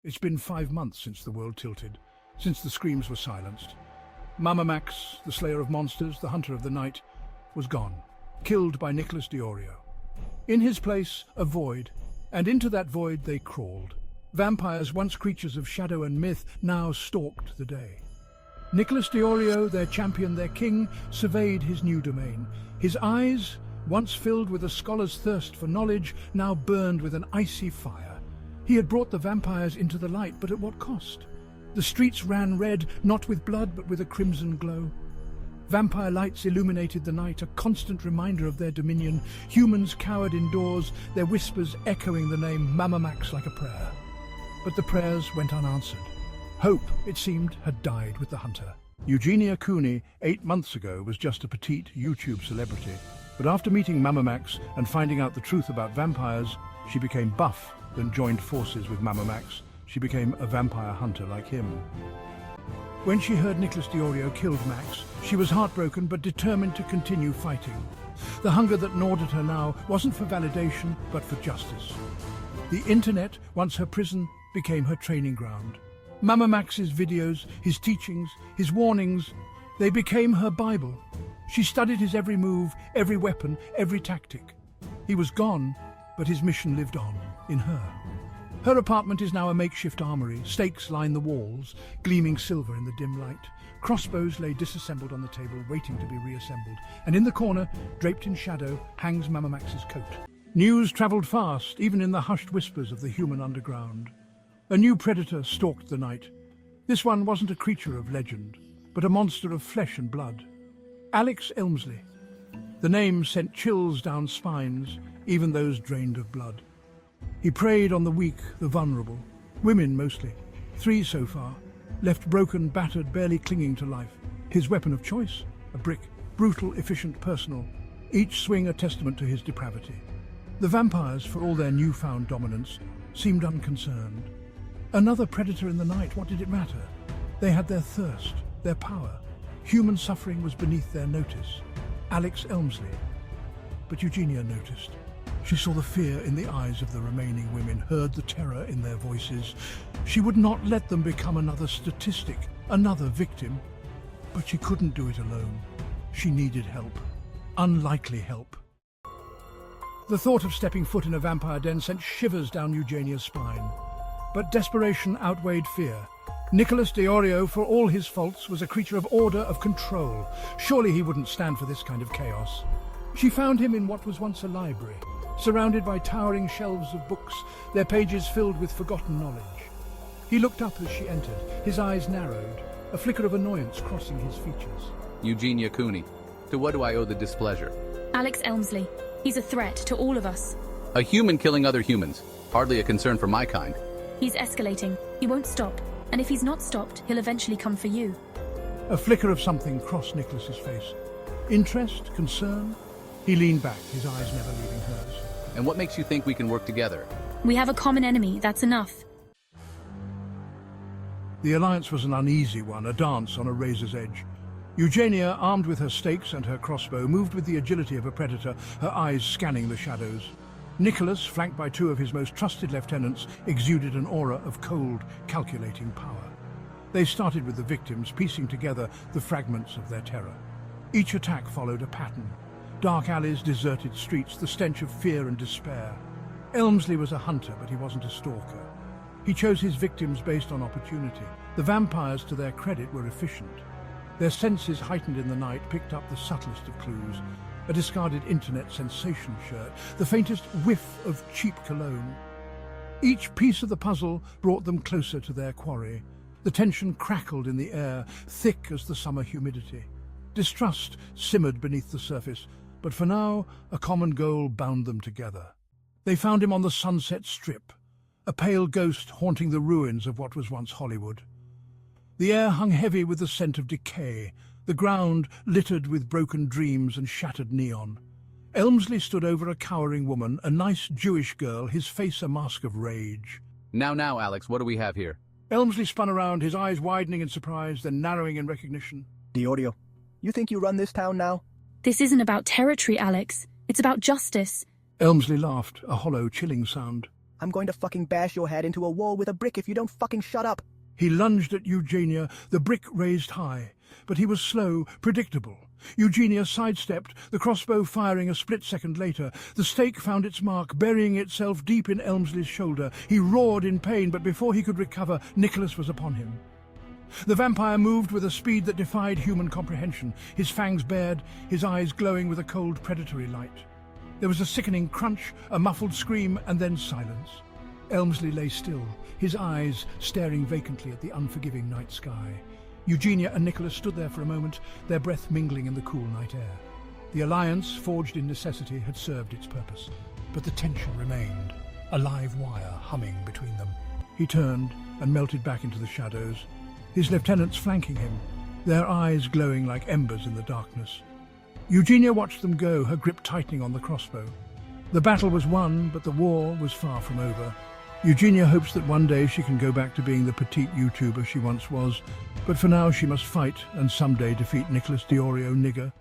It's been 5 months since the world tilted, since the screams were silenced. Mama Max, the slayer of monsters, the hunter of the night, was gone, killed by Nicholas Diorio. In his place, a void, and into that void they crawled. Vampires, once creatures of shadow and myth, now stalked the day. Nicholas Diorio, their champion, their king, surveyed his new domain. His eyes, once filled with a scholar's thirst for knowledge, now burned with an icy fire. He had brought the vampires into the light, but at what cost? The streets ran red, not with blood, but with a crimson glow. Vampire lights illuminated the night, a constant reminder of their dominion. Humans cowered indoors, their whispers echoing the name Mama Max like a prayer. But the prayers went unanswered. Hope, it seemed, had died with the hunter. Eugenia Cooney, 8 months ago, was just a petite YouTube celebrity. But after meeting Mama Max and finding out the truth about vampires, she became buff, then joined forces with Mama Max. She became a vampire hunter like him. When she heard Nicholas Diorio killed Max, she was heartbroken but determined to continue fighting. The hunger that gnawed at her now wasn't for validation, but for justice. The internet, once her prison, became her training ground. Mama Max's videos, his teachings, his warnings, they became her Bible. She studied his every move, every weapon, every tactic. He was gone, but his mission lived on, in her. Her apartment is now a makeshift armory. Stakes line the walls, gleaming silver in the dim light. Crossbows lay disassembled on the table, waiting to be reassembled. And in the corner, draped in shadow, hangs Mama Max's coat. News travelled fast, even in the hushed whispers of the human underground. A new predator stalked the night. This one wasn't a creature of legend, but a monster of flesh and blood. Alex Elmsley. The name sent chills down spines, even those drained of blood. He preyed on the weak, the vulnerable, women mostly. 3 so far, left broken, battered, barely clinging to life. His weapon of choice, a brick, brutal, efficient, personal, each swing a testament to his depravity. The vampires, for all their newfound dominance, seemed unconcerned. Another predator in the night, what did it matter? They had their thirst, their power. Human suffering was beneath their notice. Alex Elmsley. But Eugenia noticed. She saw the fear in the eyes of the remaining women, heard the terror in their voices. She would not let them become another statistic, another victim. But she couldn't do it alone. She needed help. Unlikely help. The thought of stepping foot in a vampire den sent shivers down Eugenia's spine. But desperation outweighed fear. Nicholas Diorio, for all his faults, was a creature of order, of control. Surely he wouldn't stand for this kind of chaos. She found him in what was once a library, surrounded by towering shelves of books, their pages filled with forgotten knowledge. He looked up as she entered, his eyes narrowed, a flicker of annoyance crossing his features. Eugenia Cooney, to what do I owe the displeasure? Alex Elmsley. He's a threat to all of us. A human killing other humans. Hardly a concern for my kind. He's escalating. He won't stop. And if he's not stopped, he'll eventually come for you. A flicker of something crossed Nicholas's face. Interest? Concern? He leaned back, his eyes never leaving hers. And what makes you think we can work together? We have a common enemy, that's enough. The alliance was an uneasy one, a dance on a razor's edge. Eugenia, armed with her stakes and her crossbow, moved with the agility of a predator, her eyes scanning the shadows. Nicholas, flanked by 2 of his most trusted lieutenants, exuded an aura of cold, calculating power. They started with the victims, piecing together the fragments of their terror. Each attack followed a pattern. Dark alleys, deserted streets, the stench of fear and despair. Elmsley was a hunter, but he wasn't a stalker. He chose his victims based on opportunity. The vampires, to their credit, were efficient. Their senses, heightened in the night, picked up the subtlest of clues. A discarded internet sensation shirt, the faintest whiff of cheap cologne. Each piece of the puzzle brought them closer to their quarry. The tension crackled in the air, thick as the summer humidity. Distrust simmered beneath the surface, but for now, a common goal bound them together. They found him on the Sunset Strip, a pale ghost haunting the ruins of what was once Hollywood. The air hung heavy with the scent of decay, the ground littered with broken dreams and shattered neon. Elmsley stood over a cowering woman, a nice Jewish girl, his face a mask of rage. Now, Alex, what do we have here? Elmsley spun around, his eyes widening in surprise, then narrowing in recognition. Diorio, you think you run this town now? This isn't about territory, Alex. It's about justice. Elmsley laughed, a hollow, chilling sound. I'm going to fucking bash your head into a wall with a brick if you don't fucking shut up. He lunged at Eugenia, the brick raised high, but he was slow, predictable. Eugenia sidestepped, the crossbow firing a split second later. The stake found its mark, burying itself deep in Elmsley's shoulder. He roared in pain, but before he could recover, Nicholas was upon him. The vampire moved with a speed that defied human comprehension, his fangs bared, his eyes glowing with a cold, predatory light. There was a sickening crunch, a muffled scream, and then silence. Elmsley lay still, his eyes staring vacantly at the unforgiving night sky. Eugenia and Nicholas stood there for a moment, their breath mingling in the cool night air. The alliance, forged in necessity, had served its purpose, but the tension remained, a live wire humming between them. He turned and melted back into the shadows, his lieutenants flanking him, their eyes glowing like embers in the darkness. Eugenia watched them go, her grip tightening on the crossbow. The battle was won, but the war was far from over. Eugenia hopes that one day she can go back to being the petite YouTuber she once was, but for now she must fight and someday defeat Nicholas Diorio Nigger